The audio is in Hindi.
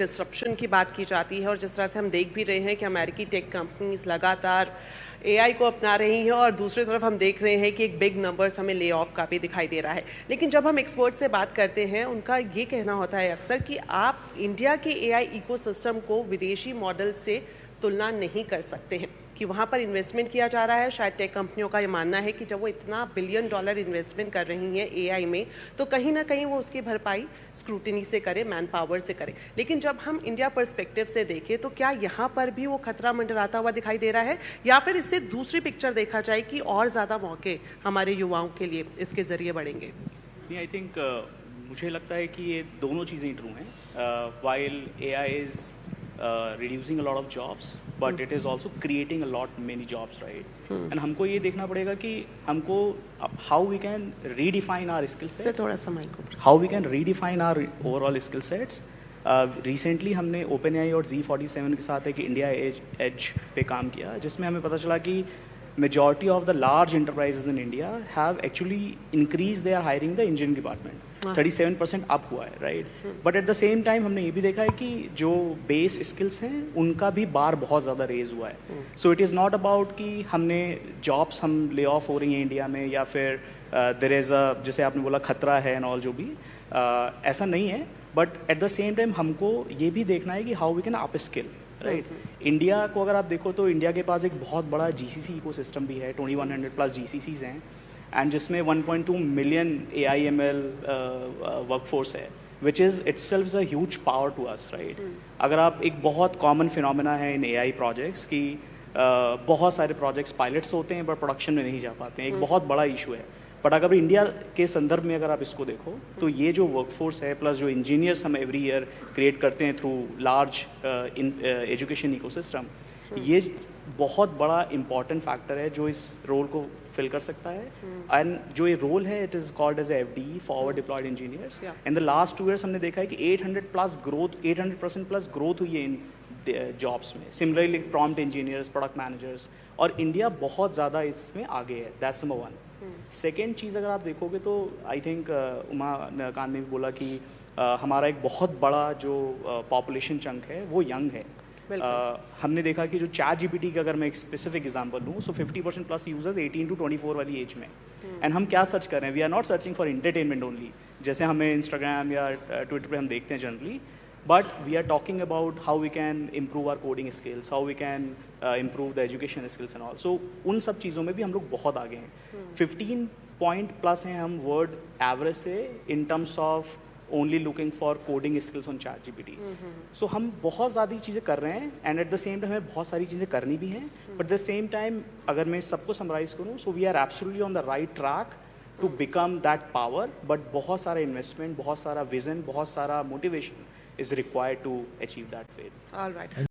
डिस्रप्शन की बात की जाती है और जिस तरह से हम देख भी रहे हैं कि अमेरिकी टेक कंपनीज लगातार एआई को अपना रही हैं और दूसरी तरफ हम देख रहे हैं कि एक बिग नंबर्स हमें ले ऑफ का भी दिखाई दे रहा है। लेकिन जब हम एक्सपर्ट से बात करते हैं उनका ये कहना होता है अक्सर कि आप इंडिया के एआई इकोसिस्टम को विदेशी मॉडल से तुलना नहीं कर सकते हैं, कि वहाँ पर इन्वेस्टमेंट किया जा रहा है। शायद टेक कंपनियों का ये मानना है कि जब वो इतना $1 बिलियन इन्वेस्टमेंट कर रही हैं एआई में, तो कहीं ना कहीं वो उसकी भरपाई स्क्रूटिनी से करे, मैन पावर से करे। लेकिन जब हम इंडिया पर्सपेक्टिव से देखें तो क्या यहाँ पर भी वो खतरा मंडराता हुआ दिखाई दे रहा है, या फिर इससे दूसरी पिक्चर देखा जाए कि और ज़्यादा मौके हमारे युवाओं के लिए इसके ज़रिए बढ़ेंगे? आई थिंक मुझे लगता है कि ये दोनों चीज़ें ट्रू हैं। While AI is reducing a lot of jobs, but it is also creating a lot many jobs, right? And हमको ये देखना पड़ेगा कि हमको how we can redefine our skill sets, थोड़ा समय को how we can redefine our overall skill sets. Recently हमने OpenAI और Z47 के साथ एक इंडिया एज पे काम किया, जिसमें हमें पता चला कि majority of the large enterprises in India have actually increased their hiring the engineering department. 37% up हुआ है, right? But at the same time हमने ये भी देखा है कि जो बेस स्किल्स हैं उनका भी बार बहुत ज़्यादा रेज हुआ है। So it is not about कि हमने जॉब्स हम ले ऑफ हो रही हैं इंडिया में, या फिर देयर इज़ अ, जैसे आपने बोला, खतरा है एंड ऑल, जो भी ऐसा नहीं है। But at the same time हमको ये भी देखना है कि how we can upskill, right? India को अगर आप देखो तो इंडिया के पास एक बहुत बड़ा जीसीसी इकोसिस्टम भी है, 2100+ जीसीसीज हैं, एंड जिसमें 1.2 मिलियन AIML वर्कफोर्स है, which is itself is a huge power to us, right? अगर आप, एक बहुत कॉमन फिनोमेना है इन AI प्रोजेक्ट्स कि बहुत सारे प्रोजेक्ट्स पायलट्स होते हैं बट प्रोडक्शन में नहीं जा पाते हैं, एक बहुत बड़ा इशू है। बट अगर इंडिया के संदर्भ में अगर आप इसको देखो तो ये जो वर्कफोर्स है प्लस जो इंजीनियर्स हम एवरी ईयर क्रिएट करते हैं थ्रू लार्ज एजुकेशन इकोसिस्टम, ये बहुत बड़ा इम्पॉर्टेंट फैक्टर है जो इस रोल को फिल कर सकता है। एंड जो ये रोल है, it is called as FDE, forward deployed engineers. In the last 2 years हमने देखा है कि 800% प्लस ग्रोथ हुई है इन जॉब्स में। Similarly prompt engineers, product managers, और इंडिया बहुत ज़्यादा इसमें आगे है। That's number 1। सेकेंड चीज़ अगर आप देखोगे तो आई थिंक उमा कान ने भी बोला कि हमारा एक बहुत बड़ा जो पॉपुलेशन चंक है वो यंग है। हमने देखा कि जो ChatGPT का अगर मैं एक स्पेसिफिक एग्जांपल दूँ, सो 50% प्लस यूजर्स 18 to 24 वाली एज में। एंड हम क्या सर्च कर रहे हैं? We are not searching for entertainment only, जैसे हमें इंस्टाग्राम या ट्विटर पे हम देखते हैं generally, but we are talking about how we can improve our coding skills, how we can improve the education skills and all. So उन सब चीज़ों में भी हम लोग बहुत आगे हैं। 15 पॉइंट प्लस हैं हम वर्ल्ड एवरेज से in terms of only looking for coding skills on ChatGPT। So हम बहुत ज़्यादा चीज़ें कर रहे हैं, and at the same time हमें बहुत सारी चीज़ें करनी भी हैं। But at the same time अगर मैं सबको समराइज करूँ, so we are absolutely on the right track to become that power. But बहुत सारा इन्वेस्टमेंट, बहुत सारा विजन, बहुत सारा motivation is required to achieve that fate. Alright.